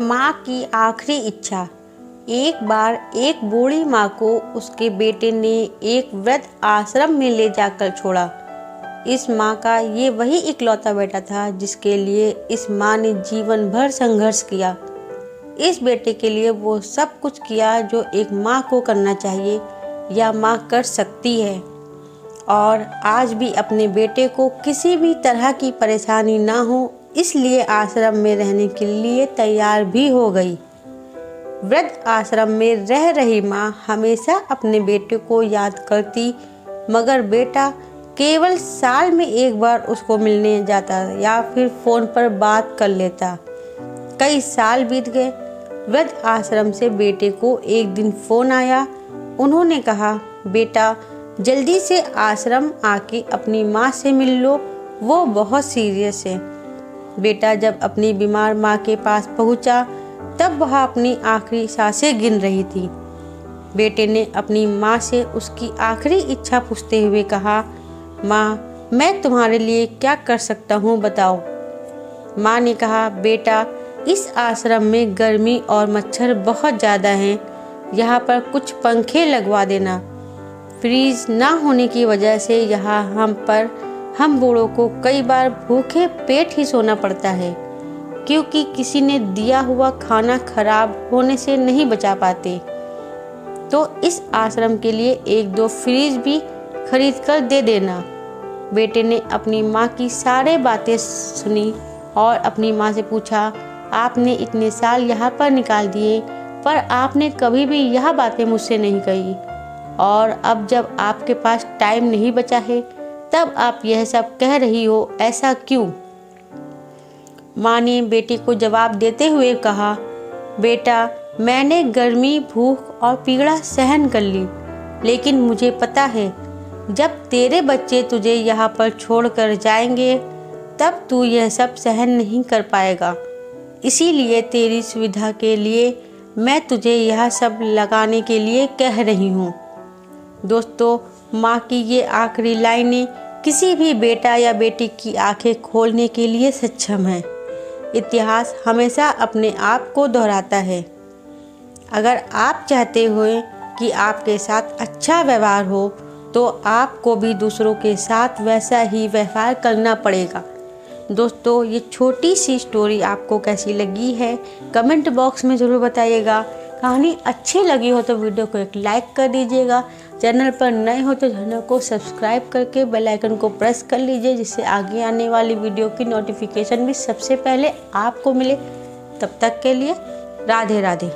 माँ की आखिरी इच्छा। एक बार एक बूढ़ी माँ को उसके बेटे ने एक वृद्ध आश्रम में ले जाकर छोड़ा। इस माँ का ये वही इकलौता बेटा था जिसके लिए इस माँ ने जीवन भर संघर्ष किया। इस बेटे के लिए वो सब कुछ किया जो एक माँ को करना चाहिए या माँ कर सकती है, और आज भी अपने बेटे को किसी भी तरह की परेशानी ना हो इसलिए आश्रम में रहने के लिए तैयार भी हो गई। वृद्ध आश्रम में रह रही माँ हमेशा अपने बेटे को याद करती, मगर बेटा केवल साल में एक बार उसको मिलने जाता या फिर फ़ोन पर बात कर लेता। कई साल बीत गए। वृद्ध आश्रम से बेटे को एक दिन फ़ोन आया। उन्होंने कहा, बेटा जल्दी से आश्रम आके अपनी माँ से मिल लो, वो बहुत सीरियस है। बेटा जब अपनी बीमार माँ के पास पहुँचा तब वह अपनी आखिरी सांसें गिन रही थी। बेटे ने अपनी माँ से उसकी आखिरी इच्छा पूछते हुए कहा, माँ मैं तुम्हारे लिए क्या कर सकता हूँ बताओ। माँ ने कहा, बेटा इस आश्रम में गर्मी और मच्छर बहुत ज़्यादा हैं, यहाँ पर कुछ पंखे लगवा देना। फ्रीज ना होने की वजह से यहाँ हम बूढ़ों को कई बार भूखे पेट ही सोना पड़ता है, क्योंकि किसी ने दिया हुआ खाना खराब होने से नहीं बचा पाते। तो इस आश्रम के लिए एक दो फ्रीज भी खरीद कर दे देना। बेटे ने अपनी माँ की सारी बातें सुनी और अपनी माँ से पूछा, आपने इतने साल यहाँ पर निकाल दिए पर आपने कभी भी यह बातें मुझसे नहीं कही, और अब जब आपके पास टाइम नहीं बचा है तब आप यह सब कह रही हो, ऐसा क्यों? माँ ने बेटे को जवाब देते हुए कहा, बेटा मैंने गर्मी, भूख और पीड़ा सहन कर ली, लेकिन मुझे पता है जब तेरे बच्चे तुझे यहाँ पर छोड़कर जाएंगे तब तू यह सब सहन नहीं कर पाएगा। इसीलिए तेरी सुविधा के लिए मैं तुझे यह सब लगाने के लिए कह रही हूँ। दोस्तों, माँ की ये आखिरी लाइनें किसी भी बेटा या बेटी की आंखें खोलने के लिए सक्षम है। इतिहास हमेशा अपने आप को दोहराता है। अगर आप चाहते हो कि आपके साथ अच्छा व्यवहार हो तो आपको भी दूसरों के साथ वैसा ही व्यवहार करना पड़ेगा। दोस्तों, ये छोटी सी स्टोरी आपको कैसी लगी है कमेंट बॉक्स में ज़रूर बताइएगा। कहानी अच्छी लगी हो तो वीडियो को एक लाइक कर दीजिएगा। चैनल पर नए हो तो चैनल को सब्सक्राइब करके बेल आइकन को प्रेस कर लीजिए, जिससे आगे आने वाली वीडियो की नोटिफिकेशन भी सबसे पहले आपको मिले। तब तक के लिए राधे राधे।